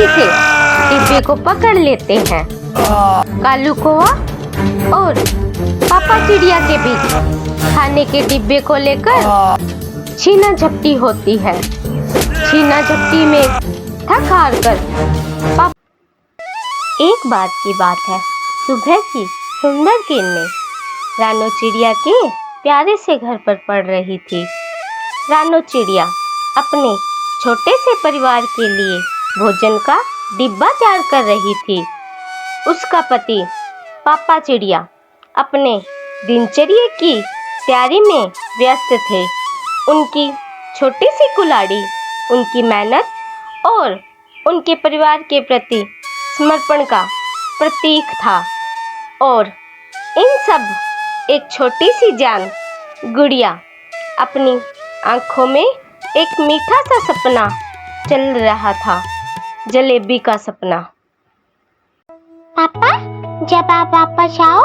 तेजी से डिब्बे को पकड़ लेते हैं। कालू कौवा और पापा चिड़िया के बीच खाने के डिब्बे को लेकर छीना झपटी होती है। छीना झपटी में थक हार कर एक बात की बात है, सुबह की सुंदर किरणें रानो चिड़िया के प्यारे से घर पर पड़ रही थी। रानो चिड़िया अपने छोटे से परिवार के लिए भोजन का डिब्बा तैयार कर रही थी। उसका पति पापा चिड़िया अपने दिनचर्या की तैयारी में व्यस्त थे। उनकी छोटी सी कुल्हाड़ी उनकी मेहनत और उनके परिवार के प्रति समर्पण का प्रतीक था। और इन सब एक छोटी सी जान गुड़िया अपनी आंखों में एक मीठा सा सपना चल रहा था, जलेबी का सपना। पापा, जब आप वापस आओ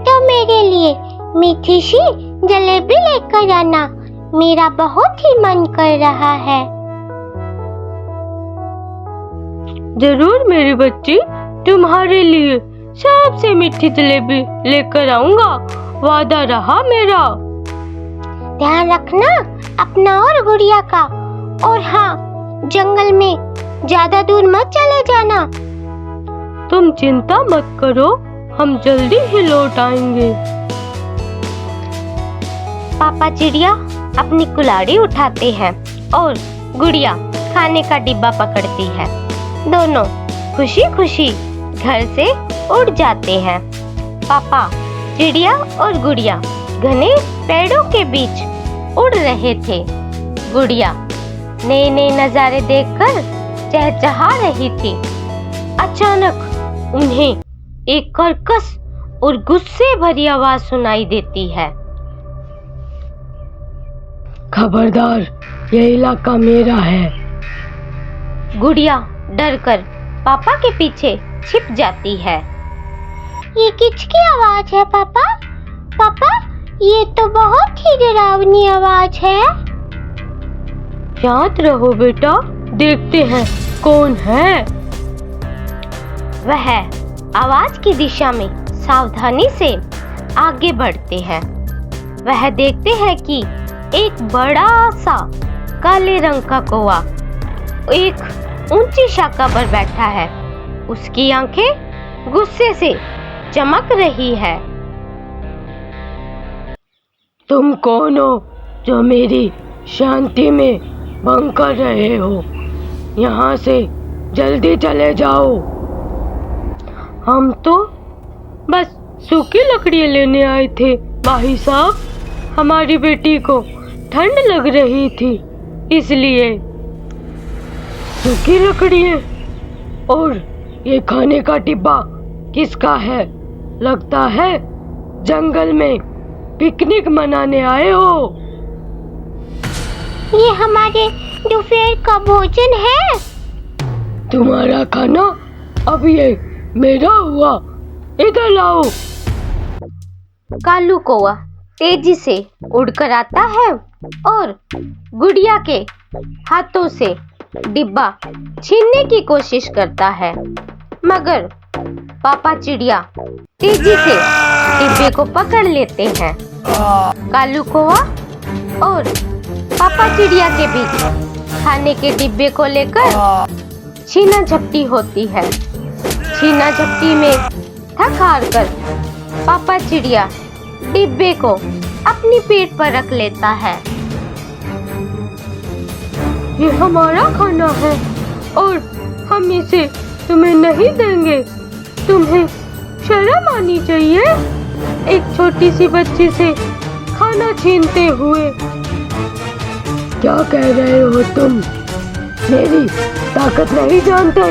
तो मेरे लिए मीठी सी जलेबी लेकर आना, मेरा बहुत ही मन कर रहा है। जरूर मेरी बच्ची, तुम्हारे लिए सबसे मीठी जलेबी लेकर आऊंगा, वादा रहा मेरा। ध्यान रखना अपना और गुड़िया का, और हाँ, जंगल में ज्यादा दूर मत चले जाना। तुम चिंता मत करो, हम जल्दी ही लौट आएंगे। पापा चिड़िया अपनी कुल्हाड़ी उठाते हैं और गुड़िया खाने का डिब्बा पकड़ती है। दोनों खुशी खुशी घर से उड़ जाते हैं। पापा चिड़िया और गुड़िया घने पेड़ों के बीच उड़ रहे थे। गुड़िया नए नए नजारे देखकर चहचहा रही थी। अचानक उन्हें एक कर्कश और गुस्से भरी आवाज सुनाई देती है। खबरदार, यह इलाका मेरा है। गुड़िया डरकर पापा के पीछे छिप जाती है। ये किसकी आवाज है पापा? पापा, ये तो बहुत ही डरावनी आवाज है। शांत रहो बेटा, देखते हैं कौन है। वह आवाज की दिशा में सावधानी से आगे बढ़ते हैं। वह देखते हैं कि एक बड़ा सा काले रंग का कौवा एक ऊंची शाखा पर बैठा है। उसकी आंखें गुस्से से चमक रही है। तुम कौन हो जो मेरी शांति में भंग कर रहे हो? यहाँ से जल्दी चले जाओ। हम तो बस सूखी लकड़ियाँ लेने आए थे भाई साहब। हमारी बेटी को ठंड लग रही थी, इसलिए। सूखी लकड़ियाँ? और ये खाने का डिब्बा किसका है? लगता है जंगल में पिकनिक मनाने आए हो। ये हमारे दोपहर का भोजन है। तुम्हारा खाना अब ये मेरा हुआ, इधर लाओ। कालू कौवा तेजी से उड़कर आता है और गुड़िया के हाथों से डिब्बा छीनने की कोशिश करता है, मगर पापा चिड़िया तेजी से डिब्बे को पकड़ लेते हैं। कालू कौवा और पापा चिड़िया के बीच खाने के डिब्बे को लेकर छीना झपटी होती है। छीना झपटी में थक हार कर पापा चिड़िया डिब्बे को अपनी पीठ पर रख लेता है। ये हमारा खाना है और हम इसे तुम्हें नहीं देंगे। तुम्हें शर्म आनी चाहिए, एक छोटी सी बच्ची से खाना छीनते हुए। क्या कह रहे हो तुम? मेरी ताकत नहीं जानते?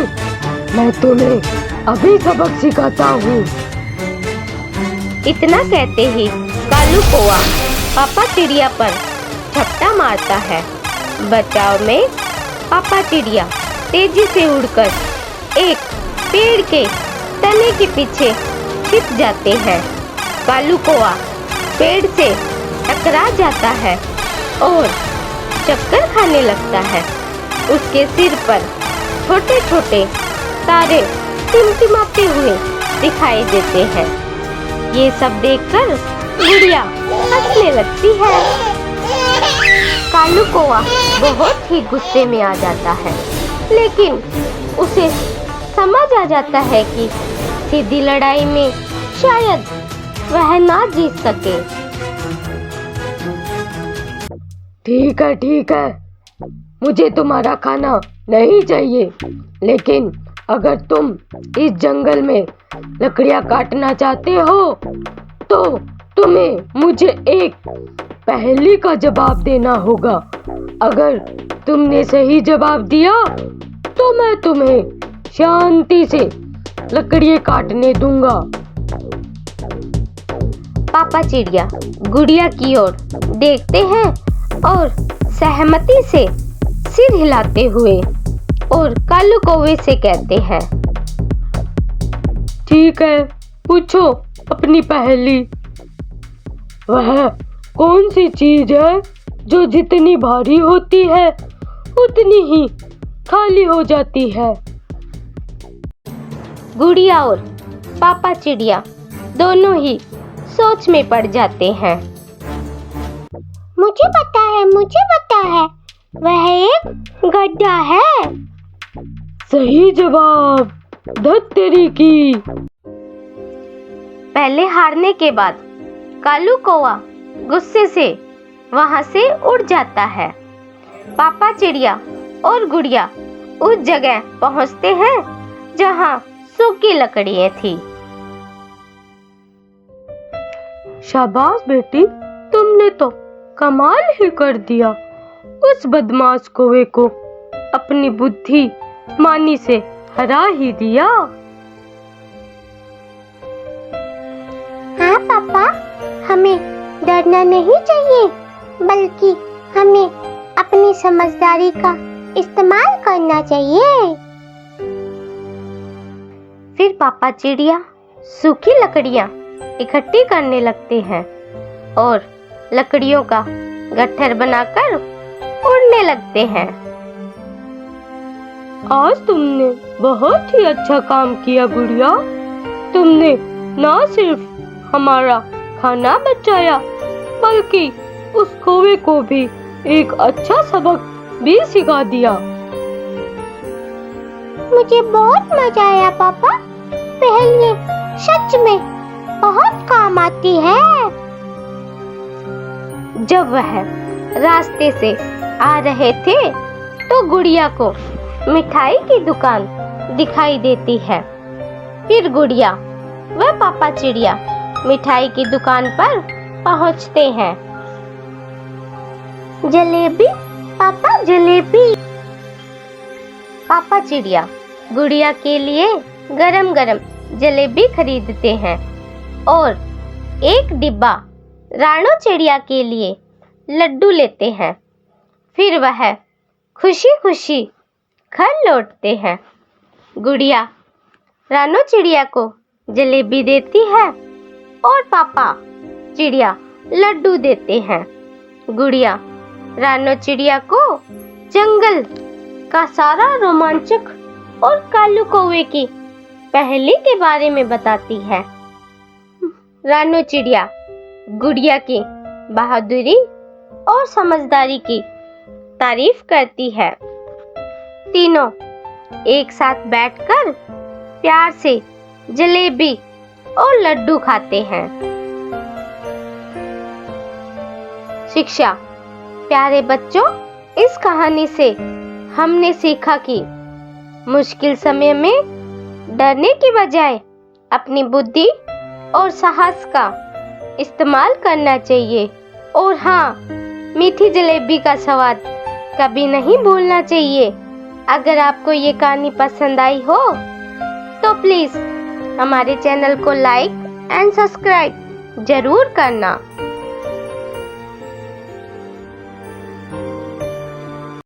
मैं तुम्हें अभी सबक सिखाता हूँ। इतना कहते ही कालू कौवा पापा चिड़िया पर झपटा मारता है। बचाव में पापा चिड़िया तेजी से उड़कर एक पेड़ के तने के पीछे छिप जाते हैं। कालू कौवा पेड़ से टकरा जाता है और चक्कर खाने लगता है। उसके सिर पर छोटे छोटे तारे टिमटिमाते हुए दिखाई देते हैं। ये सब देखकर गुड़िया हंसने लगती है। कालू कौवा बहुत ही गुस्से में आ जाता है, लेकिन उसे समझ आ जाता है कि सीधी लड़ाई में शायद वह ना जीत सके। ठीक है, मुझे तुम्हारा खाना नहीं चाहिए, लेकिन अगर तुम इस जंगल में लकड़ियां काटना चाहते हो तो तुम्हें मुझे एक पहेली का जवाब देना होगा। अगर तुमने सही जवाब दिया तो मैं तुम्हें शांति से लकड़ियां काटने दूंगा। पापा चिड़िया गुड़िया की ओर देखते हैं और सहमति से सिर हिलाते हुए और कालू कौवे से कहते हैं, ठीक है, पूछो अपनी पहेली। वह कौन सी चीज है जो जितनी भारी होती है उतनी ही खाली हो जाती है? गुड़िया और पापा चिड़िया दोनों ही सोच में पड़ जाते हैं। मुझे पता है, वह एक गड्ढा है। सही जवाब, धत तेरी की। पहले हारने के बाद कालू कौवा गुस्से से वहां से उड़ जाता है। पापा चिड़िया और गुड़िया उस जगह पहुंचते हैं जहां सूखी लकड़ियां थी। शाबाश बेटी, तुमने तो कमाल ही कर दिया। उस बदमाश कौवे को अपनी बुद्धि मानी से हरा ही दिया। हाँ पापा, हमें डरना नहीं चाहिए, बल्कि हमें अपनी समझदारी का इस्तेमाल करना चाहिए। फिर पापा चिड़िया सूखी लकड़ियां इकट्ठी करने लगते हैं और लकड़ियों का गट्ठर बनाकर उड़ने लगते हैं। आज तुमने बहुत ही अच्छा काम किया गुड़िया। तुमने न सिर्फ हमारा खाना बचाया, बल्कि उस कौवे को भी एक अच्छा सबक भी सिखा दिया। मुझे बहुत मजा आया पापा। पहेलियां सच में बहुत काम आती है। जब वह रास्ते से आ रहे थे तो गुड़िया को मिठाई की दुकान दिखाई देती है। फिर गुड़िया व पापा चिड़िया मिठाई की दुकान पर पहुंचते हैं। जलेबी पापा, जलेबी। पापा चिड़िया गुड़िया के लिए गरम गरम जलेबी खरीदते हैं और एक डिब्बा रानो चिड़िया के लिए लड्डू लेते हैं। फिर वह खुशी खुशी घर लौटते हैं। गुड़िया रानो चिड़िया को जलेबी देती है और पापा चिड़िया लड्डू देते हैं। गुड़िया रानो चिड़िया को जंगल का सारा रोमांचक और कालू कौवे की पहेली के बारे में बताती है। रानो चिड़िया गुड़िया की बहादुरी और समझदारी की तारीफ करती है। तीनों एक साथ बैठकर प्यार से जलेबी और लड्डू खाते हैं। शिक्षा। प्यारे बच्चों, इस कहानी से हमने सीखा कि मुश्किल समय में डरने की बजाय अपनी बुद्धि और साहस का इस्तेमाल करना चाहिए। और हाँ, मीठी जलेबी का स्वाद कभी नहीं भूलना चाहिए। अगर आपको ये कहानी पसंद आई हो तो प्लीज हमारे चैनल को लाइक एंड सब्सक्राइब जरूर करना।